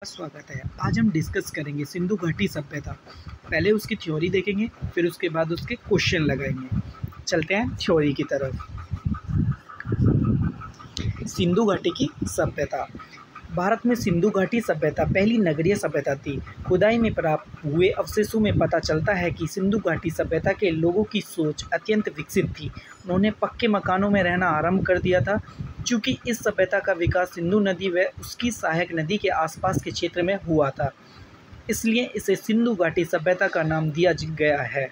स्वागत है। आज हम डिस्कस करेंगे सिंधु घाटी सभ्यता। पहले उसकी थ्योरी देखेंगे, फिर उसके बाद उसके क्वेश्चन लगाएंगे। चलते हैं थ्योरी की तरफ। सिंधु घाटी की सभ्यता। भारत में सिंधु घाटी सभ्यता पहली नगरीय सभ्यता थी। खुदाई में प्राप्त हुए अवशेषों में पता चलता है कि सिंधु घाटी सभ्यता के लोगों की सोच अत्यंत विकसित थी। उन्होंने पक्के मकानों में रहना आरंभ कर दिया था। चूँकि इस सभ्यता का विकास सिंधु नदी व उसकी सहायक नदी के आसपास के क्षेत्र में हुआ था, इसलिए इसे सिंधु घाटी सभ्यता का नाम दिया गया है।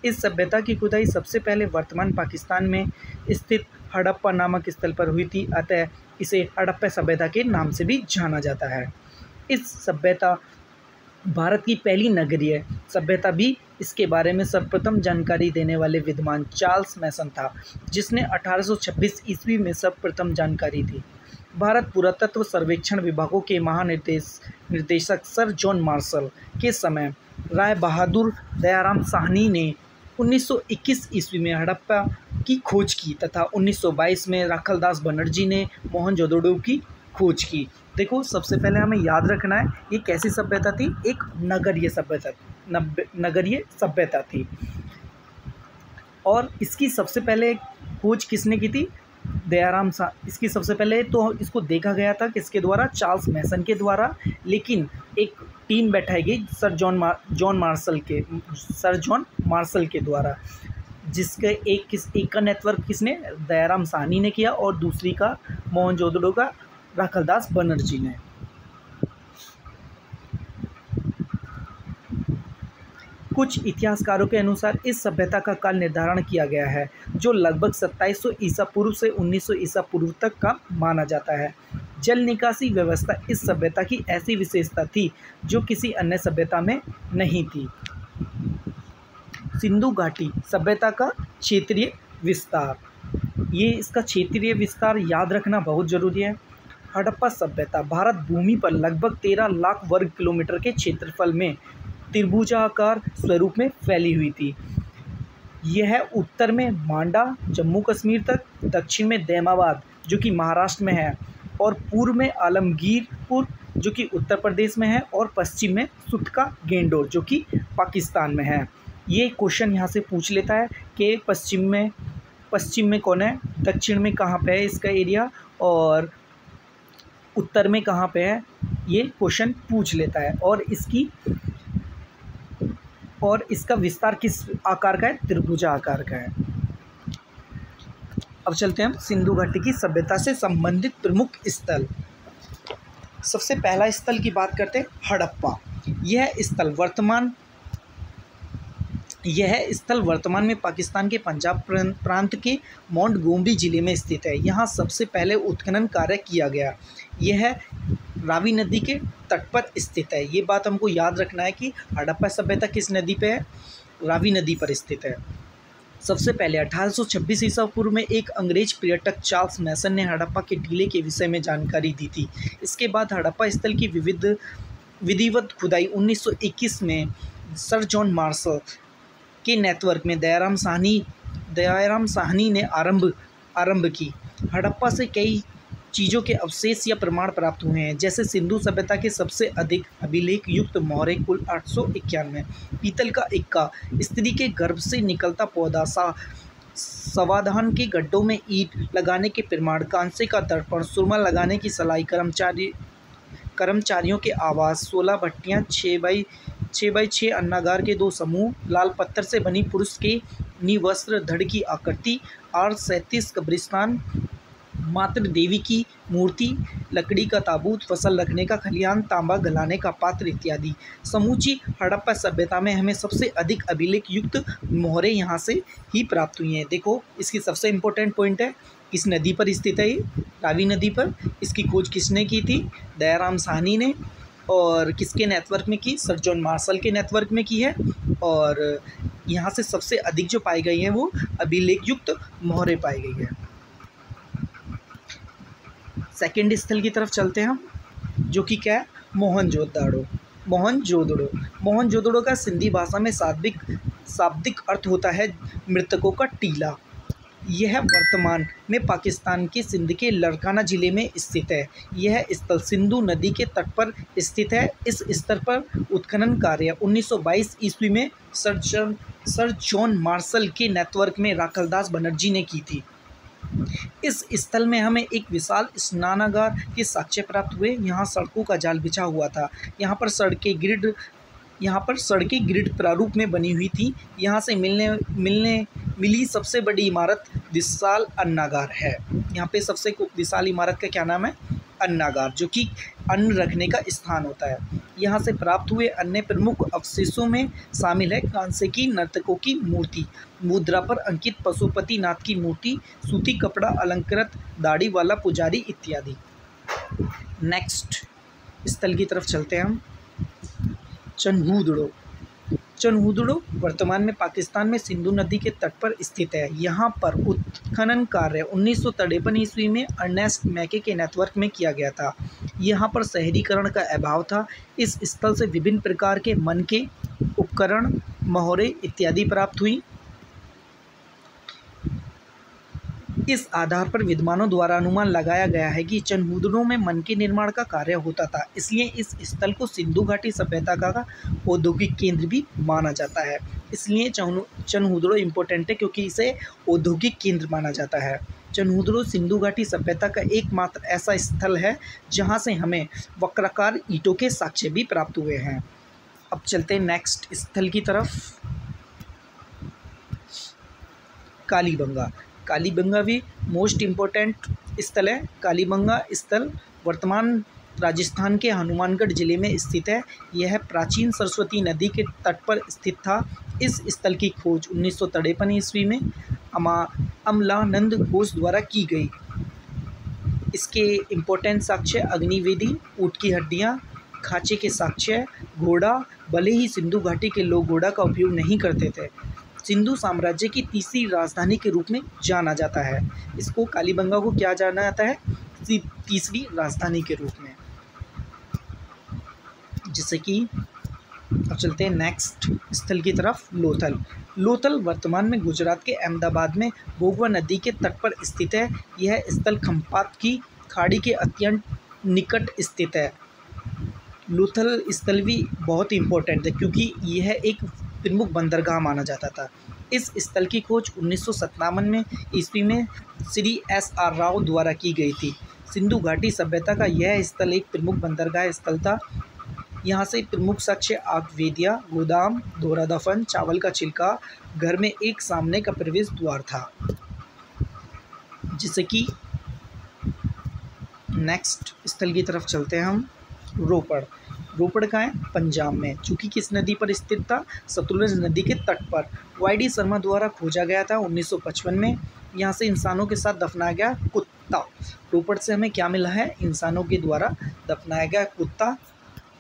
इस सभ्यता की खुदाई सबसे पहले वर्तमान पाकिस्तान में स्थित हड़प्पा नामक स्थल पर हुई थी, अतः इसे हड़प्पा सभ्यता के नाम से भी जाना जाता है। इस सभ्यता भारत की पहली नगरीय सभ्यता भी इसके बारे में सर्वप्रथम जानकारी देने वाले विद्वान चार्ल्स मैसन था, जिसने 1826 ईस्वी में सर्वप्रथम जानकारी दी। भारत पुरातत्व सर्वेक्षण विभागों के महानिर्देशक सर जॉन मार्शल के समय राय बहादुर दयाराम साहनी ने 1921 ईस्वी में हड़प्पा की खोज की तथा 1922 में राखलदास बनर्जी ने मोहनजोदड़ो की खोज की। देखो, सबसे पहले हमें याद रखना है ये कैसी सभ्यता थी। एक नगरीय सभ्यता थी। और इसकी सबसे पहले खोज किसने की थी? इसकी सबसे पहले तो इसको देखा गया था किसके द्वारा? चार्ल्स मैसन के द्वारा। लेकिन एक टीम बैठाई गई सर जॉन मार्शल के द्वारा, जिसके एक का नेटवर्क किसने? दयाराम साहनी ने किया और दूसरी का मोहनजोदड़ो का राखलदास बनर्जी ने। कुछ इतिहासकारों के अनुसार इस सभ्यता का काल निर्धारण किया गया है, जो लगभग 2700 ईसा पूर्व से 1900 ईसा पूर्व तक का माना जाता है। जल निकासी व्यवस्था इस सभ्यता की ऐसी विशेषता थी जो किसी अन्य सभ्यता में नहीं थी। सिंधु घाटी सभ्यता का क्षेत्रीय विस्तार। ये इसका क्षेत्रीय विस्तार याद रखना बहुत जरूरी है। हड़प्पा सभ्यता भारत भूमि पर लगभग 13 लाख वर्ग किलोमीटर के क्षेत्रफल में त्रिभुजाकार स्वरूप में फैली हुई थी। यह उत्तर में मांडा जम्मू कश्मीर तक, दक्षिण में दैमाबाद जो कि महाराष्ट्र में है, और पूर्व में आलमगीरपुर जो कि उत्तर प्रदेश में है, और पश्चिम में सुतका गेंडोर जो कि पाकिस्तान में है। ये क्वेश्चन यहाँ से पूछ लेता है कि पश्चिम में कौन है, दक्षिण में कहाँ पे है इसका एरिया, और उत्तर में कहाँ पे है, ये क्वेश्चन पूछ लेता है। और इसका विस्तार किस आकार का है? त्रिभुजा आकार का है। अब चलते हैं हम सिंधु घाटी की सभ्यता से संबंधित प्रमुख स्थल। सबसे पहला स्थल की बात करते हैं, हड़प्पा। यह स्थल वर्तमान में पाकिस्तान के पंजाब प्रांत के मोंटगोमरी जिले में स्थित है। यहाँ सबसे पहले उत्खनन कार्य किया गया। यह रावी नदी के तट पर स्थित है। ये बात हमको याद रखना है कि हड़प्पा सभ्यता किस नदी पे है? रावी नदी पर स्थित है। सबसे पहले 1826 ईसा पूर्व में एक अंग्रेज पर्यटक चार्ल्स मैसन ने हड़प्पा के टीले के विषय में जानकारी दी थी। इसके बाद हड़प्पा स्थल की विधिवत खुदाई 1921 में सर जॉन मार्शल के नेटवर्क में दयाराम साहनी ने आरंभ की। हड़प्पा से कई चीज़ों के अवशेष या प्रमाण प्राप्त हुए हैं, जैसे सिंधु सभ्यता के सबसे अधिक अभिलेख युक्त मोहरे कुल 891, पीतल का इक्का, स्त्री के गर्भ से निकलता पौधा, समाधान के गड्ढों में ईंट लगाने के प्रमाण, कांसे का दर्पण, सुरमा लगाने की सलाई, कर्मचारियों के आवास, 16 भट्टियाँ, 6x6 अन्नागार के 2 समूह, लाल पत्थर से बनी पुरुष के निवस्त्र धड़ की आकृति, 37 कब्रिस्तान, मातृ देवी की मूर्ति, लकड़ी का ताबूत, फसल रखने का खलिहान, तांबा गलाने का पात्र इत्यादि। समूची हड़प्पा सभ्यता में हमें सबसे अधिक अभिलेख युक्त मोहरे यहाँ से ही प्राप्त हुई हैं। देखो, इसकी सबसे इम्पोर्टेंट पॉइंट है, किस नदी पर स्थित है ये? रावी नदी पर। इसकी खोज किसने की थी? दयाराम साहनी ने। और किसके नेटवर्क में की? सर जॉन मार्शल के नेटवर्क में की है। और यहाँ से सबसे अधिक जो पाई गई हैं वो अभिलेख युक्त मोहरे पाई गई है। सेकेंड स्थल की तरफ चलते हैं हम, जो कि क्या है? मोहनजोदड़ो का सिंधी भाषा में शाब्दिक अर्थ होता है मृतकों का टीला। यह वर्तमान में पाकिस्तान के सिंध के लाड़काना जिले में स्थित है। यह स्थल सिंधु नदी के तट पर स्थित है। इस स्थल पर उत्खनन कार्य 1922 ईस्वी में सर जॉन मार्शल के नेतृत्व में राखलदास बनर्जी ने की थी। इस स्थल में हमें एक विशाल स्नानागार के साक्ष्य प्राप्त हुए। यहाँ सड़कों का जाल बिछा हुआ था। यहाँ पर सड़कें ग्रिड प्रारूप में बनी हुई थी। यहाँ से मिली सबसे बड़ी इमारत विशाल अन्नागार है। यहाँ पे सबसे विशाल इमारत का क्या नाम है? अन्नागार, जो कि अन्न रखने का स्थान होता है। यहाँ से प्राप्त हुए अन्य प्रमुख अवशेषों में शामिल है कांसे की नर्तकों की मूर्ति, मुद्रा पर अंकित पशुपतिनाथ की मूर्ति, सूती कपड़ा अलंकृत दाढ़ी वाला पुजारी इत्यादि। नेक्स्ट स्थल की तरफ चलते हैं हम। चनहूदड़ो वर्तमान में पाकिस्तान में सिंधु नदी के तट पर स्थित है। यहाँ पर उत्खनन कार्य 1953 ईस्वी में अर्नेस्ट मैके के नेतृत्व में किया गया था। यहाँ पर शहरीकरण का अभाव था। इस स्थल से विभिन्न प्रकार के मनके उपकरण, महोरे इत्यादि प्राप्त हुई। इस आधार पर विद्वानों द्वारा अनुमान लगाया गया है कि चनहूदड़ो में मनके निर्माण का कार्य होता था। इसलिए इस स्थल को सिंधु घाटी सभ्यता का औद्योगिक केंद्र भी माना जाता है। इसलिए चनहूदड़ो इम्पोर्टेंट है क्योंकि इसे औद्योगिक केंद्र माना जाता है। चनहूदड़ो सिंधु घाटी सभ्यता का एकमात्र ऐसा स्थल है जहाँ से हमें वक्राकार ईंटों के साक्ष्य भी प्राप्त हुए हैं। अब चलते हैं नेक्स्ट स्थल की तरफ। कालीबंगा भी मोस्ट इम्पोर्टेंट स्थल है। कालीबंगा स्थल वर्तमान राजस्थान के हनुमानगढ़ जिले में स्थित है। यह प्राचीन सरस्वती नदी के तट पर स्थित था। इस स्थल की खोज 1953 ईस्वी में अमलानंद घोष द्वारा की गई। इसके इम्पोर्टेंट साक्ष्य अग्निवेदी, ऊँट की हड्डियाँ, खांचे के साक्ष्य, घोड़ा। भले ही सिंधु घाटी के लोग घोड़ा का उपयोग नहीं करते थे, सिंधु साम्राज्य की तीसरी राजधानी के रूप में जाना जाता है। इसको कालीबंगा को क्या जाना जाता है? तीसरी राजधानी के रूप में। जैसे कि अब चलते हैं नेक्स्ट स्थल की तरफ। लोथल वर्तमान में गुजरात के अहमदाबाद में भोगवा नदी के तट पर स्थित है। यह स्थल खंपात की खाड़ी के अत्यंत निकट स्थित है। लोथल स्थल भी बहुत इम्पोर्टेंट है क्योंकि यह एक प्रमुख बंदरगाह माना जाता था। इस स्थल की खोज 1957 ईस्वी में श्री S.R. राव द्वारा की गई थी। सिंधु घाटी सभ्यता का यह स्थल एक प्रमुख बंदरगाह स्थल था। यहाँ से प्रमुख साक्ष्य आग वेदिया, गोदाम, दोहरा दफन, चावल का छिलका, घर में एक सामने का प्रवेश द्वार था। जैसे कि नेक्स्ट स्थल की तरफ चलते हैं हम। रोपड़ का है पंजाब में, चूँकि किस नदी पर स्थित था? सतलुज नदी के तट पर। Y.D. शर्मा द्वारा खोजा गया था 1955 में। यहाँ से इंसानों के साथ दफनाया गया कुत्ता। रोपड़ से हमें क्या मिला है? इंसानों के द्वारा दफनाया गया कुत्ता।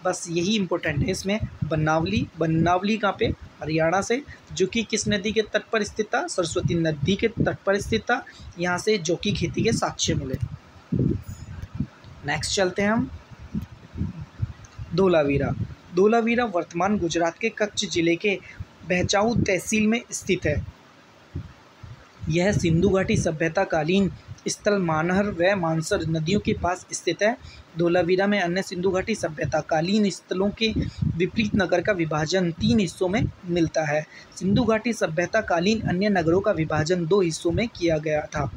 बस यही इम्पोर्टेंट है इसमें। बनावली कहाँ पे? हरियाणा से, जो कि किस नदी के तट पर स्थित था? सरस्वती नदी के तट पर स्थित था। यहाँ से जौ की खेती के साक्ष्य मिले। नेक्स्ट चलते हैं हम। धोलावीरा वर्तमान गुजरात के कच्छ जिले के भचाऊ तहसील में स्थित है। यह सिंधु घाटी सभ्यता कालीन स्थल मानहर व मानसर नदियों के पास स्थित है। धोलावीरा में अन्य सिंधु घाटी सभ्यता कालीन स्थलों के विपरीत नगर का विभाजन 3 हिस्सों में मिलता है। सिंधु घाटी सभ्यता कालीन अन्य नगरों का विभाजन 2 हिस्सों में किया गया था।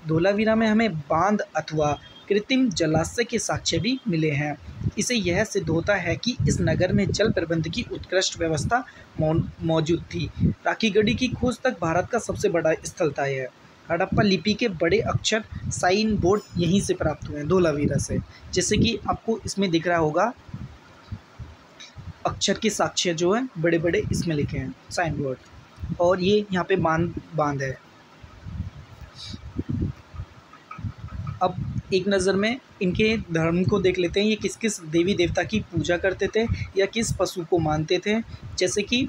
धोलावीरा में हमें बांध अथवा कृत्रिम जलाशय के साक्ष्य भी मिले हैं। इसे यह सिद्ध होता है कि इस नगर में जल प्रबंध की उत्कृष्ट व्यवस्था मौजूद थी। राखीगढ़ी की खोज तक भारत का सबसे बड़ा स्थल था यह। हड़प्पा लिपि के बड़े अक्षर साइन बोर्ड यहीं से प्राप्त हुए हैं, धोलावीरा से। जैसे कि आपको इसमें दिख रहा होगा अक्षर के साक्ष्य जो है बड़े बड़े इसमें लिखे हैं, साइन बोर्ड। और ये यहाँ पे बांध है। अब एक नज़र में इनके धर्म को देख लेते हैं। ये किस किस देवी देवता की पूजा करते थे या किस पशु को मानते थे। जैसे कि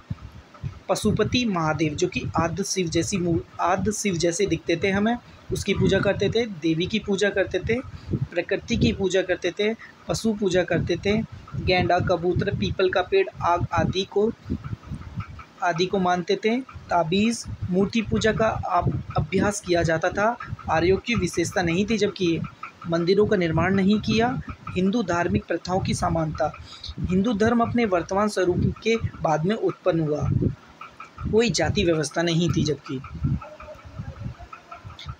पशुपति महादेव, जो कि आद्य शिव जैसे दिखते थे हमें, उसकी पूजा करते थे। देवी की पूजा करते थे, प्रकृति की पूजा करते थे, पशु पूजा करते थे। गेंडा, कबूतर, पीपल का पेड़, आग आदि को आदि को मानते थे। ताबीज़, मूर्ति पूजा का अभ्यास किया जाता था। आर्यों की विशेषता नहीं थी जबकि मंदिरों का निर्माण नहीं किया। हिंदू धार्मिक प्रथाओं की समानता, हिंदू धर्म अपने वर्तमान स्वरूप के बाद में उत्पन्न हुआ, कोई जाति व्यवस्था नहीं थी जबकि।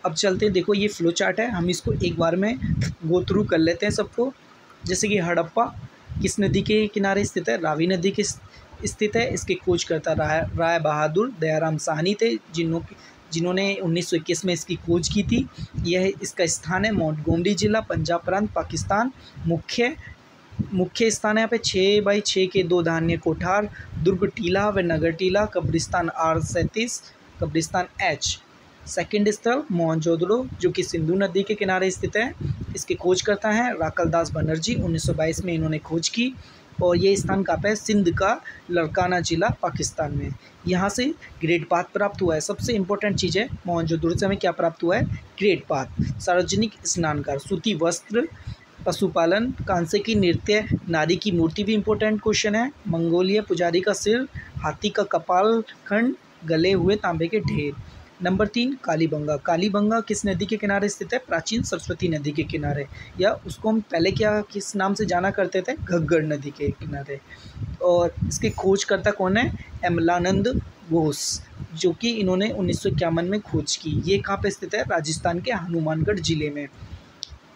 अब चलते हैं, देखो ये फ्लो चार्ट है, हम इसको एक बार में गो थ्रू कर लेते हैं सबको। जैसे कि हड़प्पा किस नदी के किनारे स्थित है? रावी नदी के स्थित है। इसके खोजकर्ता राय बहादुर दयाराम साहनी थे, जिन्होंने 1921 में इसकी खोज की थी। यह इसका स्थान है मोंटगोमरी जिला, पंजाब प्रांत, पाकिस्तान। मुख्य स्थान है यहाँ पे 6x6 के 2 धान्य कोठार, दुर्ग टीला व नगर टीला, कब्रिस्तान R37, कब्रिस्तान H। सेकंड स्थल मोहनजोदड़ो, जो कि सिंधु नदी के किनारे स्थित है। इसके खोजकर्ता हैं राकलदास बनर्जी, 1922 में इन्होंने खोज की। और ये स्थान कहाँ पे है? सिंध का लड़काना जिला, पाकिस्तान में। यहाँ से ग्रेड पाथ प्राप्त हुआ है। सबसे इंपॉर्टेंट चीज़ है, मोहनजोदड़ो से हमें क्या प्राप्त हुआ है? Grade path. सार्वजनिक स्नानघर, सूती वस्त्र, पशुपालन, कांसे की नृत्य, नारी की मूर्ति भी इंपॉर्टेंट क्वेश्चन है। मंगोलिया पुजारी का सिर, हाथी का कपाल खंड, गले हुए तांबे के ढेर। नंबर 3 कालीबंगा। कालीबंगा किस नदी के किनारे स्थित है? प्राचीन सरस्वती नदी के किनारे, या उसको हम पहले किस नाम से जाना करते थे? घग्गर नदी के किनारे। और इसके खोजकर्ता कौन है? अमलानंद घोष, जो कि इन्होंने 1951 में खोज की। ये कहाँ पे स्थित है? राजस्थान के हनुमानगढ़ जिले में।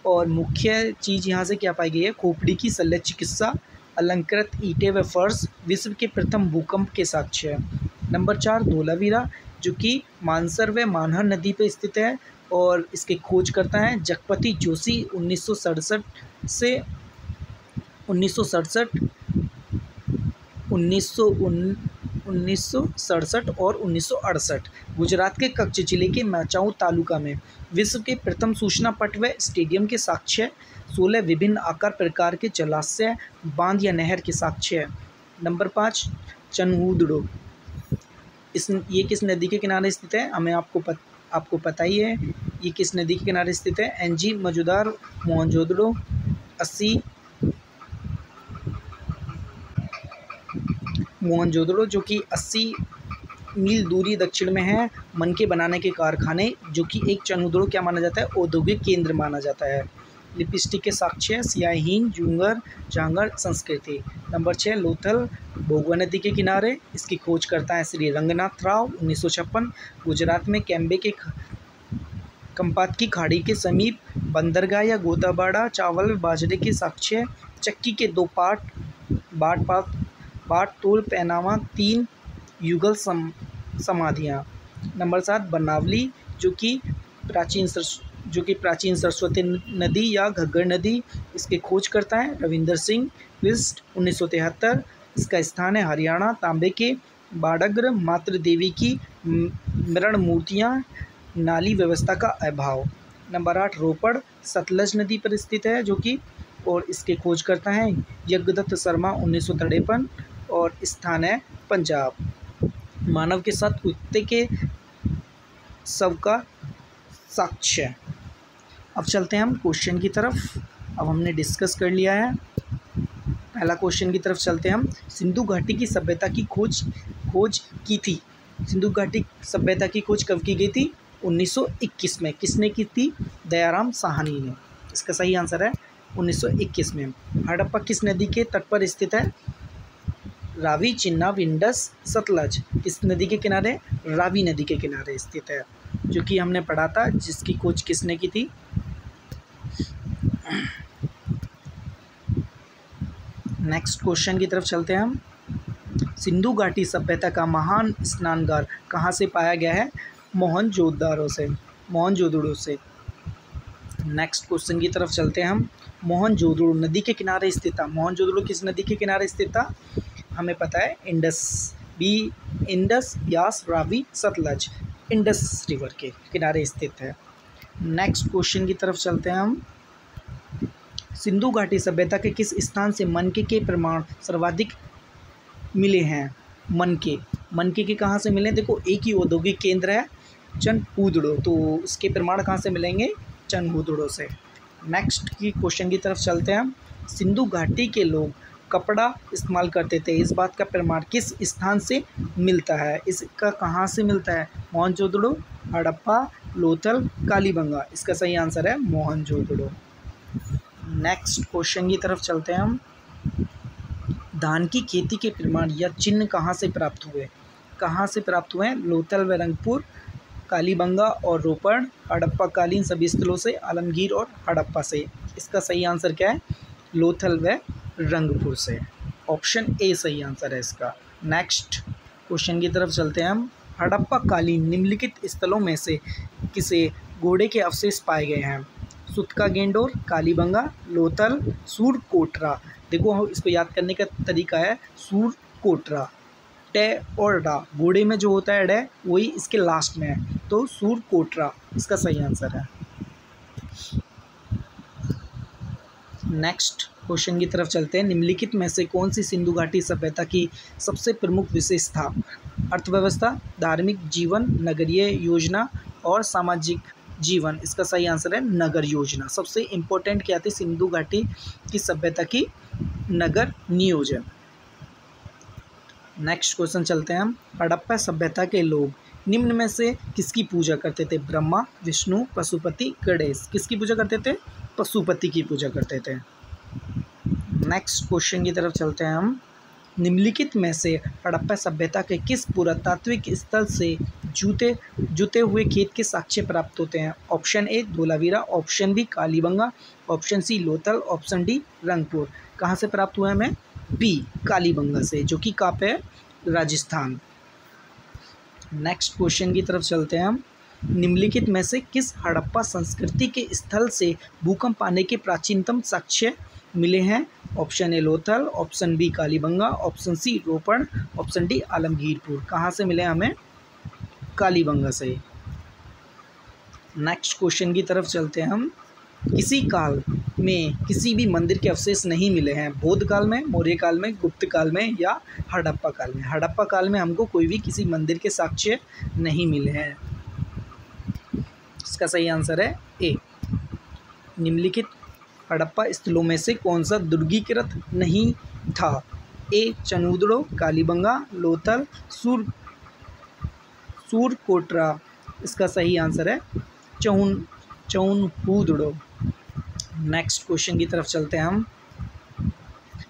और मुख्य चीज़ यहाँ से क्या पाई गई है? खोपड़ी की शल्य चिकित्सा, अलंकृत ईंटें व फर्श, विश्व के प्रथम भूकंप के साक्ष्य है। नंबर 4 धोलावीरा, जो कि मानसर व मानहर नदी पर स्थित है। और इसके खोजकर्ता हैं जगपति जोशी, 1967 से 1967 और 1968। गुजरात के कच्छ जिले के माचाऊ तालुका में विश्व के प्रथम सूचना पट व स्टेडियम के साक्ष्य, 16 विभिन्न आकार प्रकार के जलाशय, बांध या नहर के साक्ष्य है। नंबर 5 चनहूदड़ो, ये किस नदी के किनारे स्थित है? हमें आपको पता ही है ये किस नदी के किनारे स्थित है। NG मजुदार, मोहनजोदड़ो 80, मोहनजोदड़ो जो कि 80 मील दूरी दक्षिण में है। मन के बनाने के कारखाने, जो कि एक चनहूदड़ो क्या माना जाता है? औद्योगिक केंद्र माना जाता है। लिपस्टिक के साक्ष्य, सियाहीन, जूंगर, जांगर संस्कृति। नंबर 6 लोथल, भोगवा नदी के किनारे। इसकी खोज करता है श्री रंगनाथ राव, 1956। गुजरात में कैम्बे के कंपात की खाड़ी के समीप, बंदरगाह या गोताबाड़ा, चावल बाजरे के साक्ष्य, चक्की के 2 पाठ, बाट तोल पहनावा, 3 युगल समाधियाँ। नंबर 7 बनावली, जो कि प्राचीन सरस्वती नदी या घग्गर नदी। इसके खोज करता है रविंदर सिंह बिस्ट, 1973। इसका स्थान है हरियाणा। तांबे के बाड़ग्र, मातृ देवी की मृण मूर्तियाँ, नाली व्यवस्था का अभाव। नंबर 8 रोपड़, सतलज नदी पर स्थित है जो कि, और इसके खोज करता है यज्ञदत्त शर्मा, 1953। और स्थान है पंजाब। मानव के साथ कुत्ते के शव का साक्ष्य। अब चलते हैं हम क्वेश्चन की तरफ। अब हमने डिस्कस कर लिया है, पहला क्वेश्चन की तरफ चलते हैं हम। सिंधु घाटी की सभ्यता की खोज की थी। सिंधु घाटी सभ्यता की खोज कब की गई थी? 1921 में। किसने की थी? दयाराम साहनी ने। इसका सही आंसर है 1921 में। हड़प्पा किस नदी के तट पर स्थित है? रावी, चिन्नाब, इंडस, सतलज। किस नदी के किनारे? रावी नदी के किनारे स्थित है, जो कि हमने पढ़ा था, जिसकी खोज किसने की थी? नेक्स्ट क्वेश्चन की तरफ चलते हैं हम। सिंधु घाटी सभ्यता का महान स्नानगार कहाँ से पाया गया है? मोहनजोदड़ो से। नेक्स्ट क्वेश्चन की तरफ चलते हैं हम। मोहनजोदड़ो नदी के किनारे स्थित था। मोहनजोदड़ो किस नदी के किनारे स्थित था? हमें पता है Indus, Beas, Ravi, Sutlej, Indus river के किनारे स्थित है। नेक्स्ट क्वेश्चन की तरफ चलते हैं हम। सिंधु घाटी सभ्यता के किस स्थान से मनके के प्रमाण सर्वाधिक मिले हैं? मनके के कहाँ से मिले? देखो, एक ही औद्योगिक केंद्र है चनहूदड़ो, तो इसके प्रमाण कहाँ से मिलेंगे? चनहूदड़ो से। नेक्स्ट की क्वेश्चन की तरफ चलते हैं हम। सिंधु घाटी के लोग कपड़ा इस्तेमाल करते थे। इस बात का प्रमाण किस स्थान से मिलता है? इसका कहाँ से मिलता है? मोहनजोदड़ो, हड़प्पा, लोथल, कालीबंगा। इसका सही आंसर है मोहनजोदड़ो। नेक्स्ट क्वेश्चन की तरफ चलते हैं हम। धान की खेती के प्रमाण या चिन्ह कहाँ से प्राप्त हुए? कहाँ से प्राप्त हुए हैं? लोथल व रंगपुर, कालीबंगा और रोपड़, हड़प्पाकालीन सभी स्थलों से, आलमगीर और हड़प्पा से। इसका सही आंसर क्या है? लोथल व रंगपुर से। ऑप्शन ए सही आंसर है इसका। नेक्स्ट क्वेश्चन की तरफ चलते हैं हम। हड़प्पाकालीन निम्नलिखित स्थलों में से किसे घोड़े के अवशेष पाए गए हैं? सुतका गेंडोर, कालीबंगा, लोथल, सूरकोटरा। देखो इसको याद करने का तरीका है सूरकोटरा। टे और डा, घोड़े में जो होता है डे वही इसके लास्ट में है, तो सूरकोटरा इसका सही आंसर है। नेक्स्ट क्वेश्चन की तरफ चलते हैं। निम्नलिखित में से कौन सी सिंधु घाटी सभ्यता की सबसे प्रमुख विशेषता? अर्थव्यवस्था, धार्मिक जीवन, नगरीय योजना और सामाजिक जीवन। इसका सही आंसर है नगर योजना। सबसे इम्पोर्टेंट क्या थी सिंधु घाटी की सभ्यता की? नगर नियोजन। नेक्स्ट क्वेश्चन चलते हैं हम। हड़प्पा सभ्यता के लोग निम्न में से किसकी पूजा करते थे? ब्रह्मा, विष्णु, पशुपति, गणेश। किसकी पूजा करते थे? पशुपति की पूजा करते थे। नेक्स्ट क्वेश्चन की तरफ चलते हैं हम। निम्नलिखित में से हड़प्पा सभ्यता के किस पुरातात्विक स्थल से जुते हुए खेत के साक्ष्य प्राप्त होते हैं? Option A Dholavira, option B Kalibangan, option C Lothal, option D Rangpur. कहाँ से प्राप्त हुआ है हमें? बी कालीबंगा से, जो कि कहाँ पे है? राजस्थान। नेक्स्ट क्वेश्चन की तरफ चलते हैं हम। निम्नलिखित में से किस हड़प्पा संस्कृति के स्थल से भूकंप आने के प्राचीनतम साक्ष्य मिले हैं? Option A Lothal, option B Kalibangan, option C Ropar, option D Alamgirpur. कहाँ से मिले हमें? कालीबंगा से। नेक्स्ट क्वेश्चन की तरफ चलते हैं हम। किसी काल में किसी भी मंदिर के अवशेष नहीं मिले हैं? बौद्ध काल में, मौर्य काल में, गुप्त काल में या हड़प्पा काल में? हड़प्पा काल में हमको कोई भी किसी मंदिर के साक्ष्य नहीं मिले हैं। इसका सही आंसर है ए। निम्नलिखित हड़प्पा स्थलों में से कौन सा दुर्गीकृत नहीं था? ए चनूदड़ो, कालीबंगा, लोथल, सूरकोटरा। इसका सही आंसर है चौनहुदड़ो। नेक्स्ट क्वेश्चन की तरफ चलते हैं हम।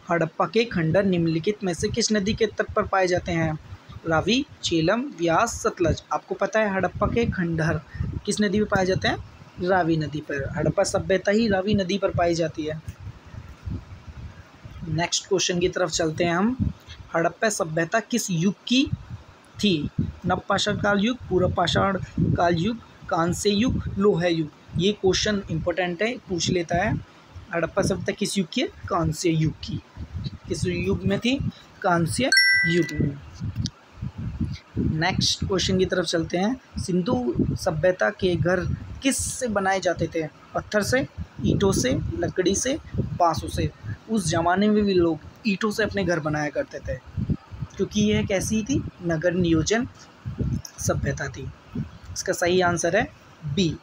हड़प्पा के खंडर निम्नलिखित में से किस नदी के तट पर पाए जाते हैं? रावी, झेलम, व्यास, सतलज। आपको पता है हड़प्पा के खंडहर किस नदी पर पाए जाते हैं? रावी नदी पर। हड़प्पा सभ्यता ही रावी नदी पर पाई जाती है। नेक्स्ट क्वेश्चन की तरफ चलते हैं हम। हड़प्पा सभ्यता किस युग की थी? नवपाषाण काल युग, पूर्व पाषाण काल युग, कांस्य युग, लोह युग। ये क्वेश्चन इंपॉर्टेंट है, पूछ लेता है। हड़प्पा सभ्यता किस युग की है? कांस्य युग की। किस युग में थी? कांस्य युग में। नेक्स्ट क्वेश्चन की तरफ चलते हैं। सिंधु सभ्यता के घर किस से बनाए जाते थे? पत्थर से, ईंटों से, लकड़ी से, बांसों से। उस जमाने में भी लोग ईंटों से अपने घर बनाया करते थे, क्योंकि यह कैसी थी? नगर नियोजन सभ्यता थी। इसका सही आंसर है बी।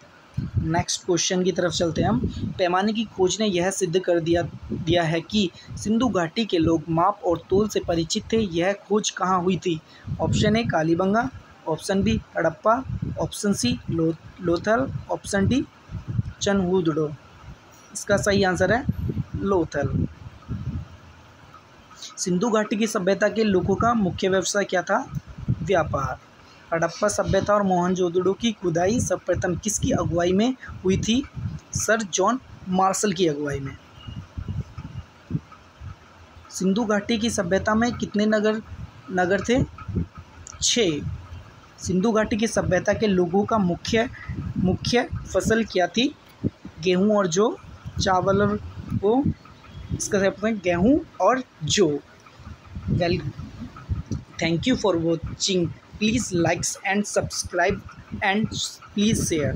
नेक्स्ट क्वेश्चन की तरफ चलते हैं हम। पैमाने की खोज ने यह सिद्ध कर दिया है कि सिंधु घाटी के लोग माप और तोल से परिचित थे। यह खोज कहाँ हुई थी? Option A Kalibangan, option B Harappa, option C Lothal, option D Chanhudaro. इसका सही आंसर है लोथल। सिंधु घाटी की सभ्यता के लोगों का मुख्य व्यवसाय क्या था? व्यापार। हड़प्पा सभ्यता और मोहनजोदड़ो की खुदाई सर्वप्रथम किसकी अगुवाई में हुई थी? सर जॉन मार्शल की अगुवाई में। सिंधु घाटी की सभ्यता में कितने नगर थे? 6। सिंधु घाटी की सभ्यता के लोगों का मुख्य फसल क्या थी? गेहूं और जौ, चावल और वो। इसका गेहूं और जौ। Well, thank you for watching. Please like and subscribe and please share.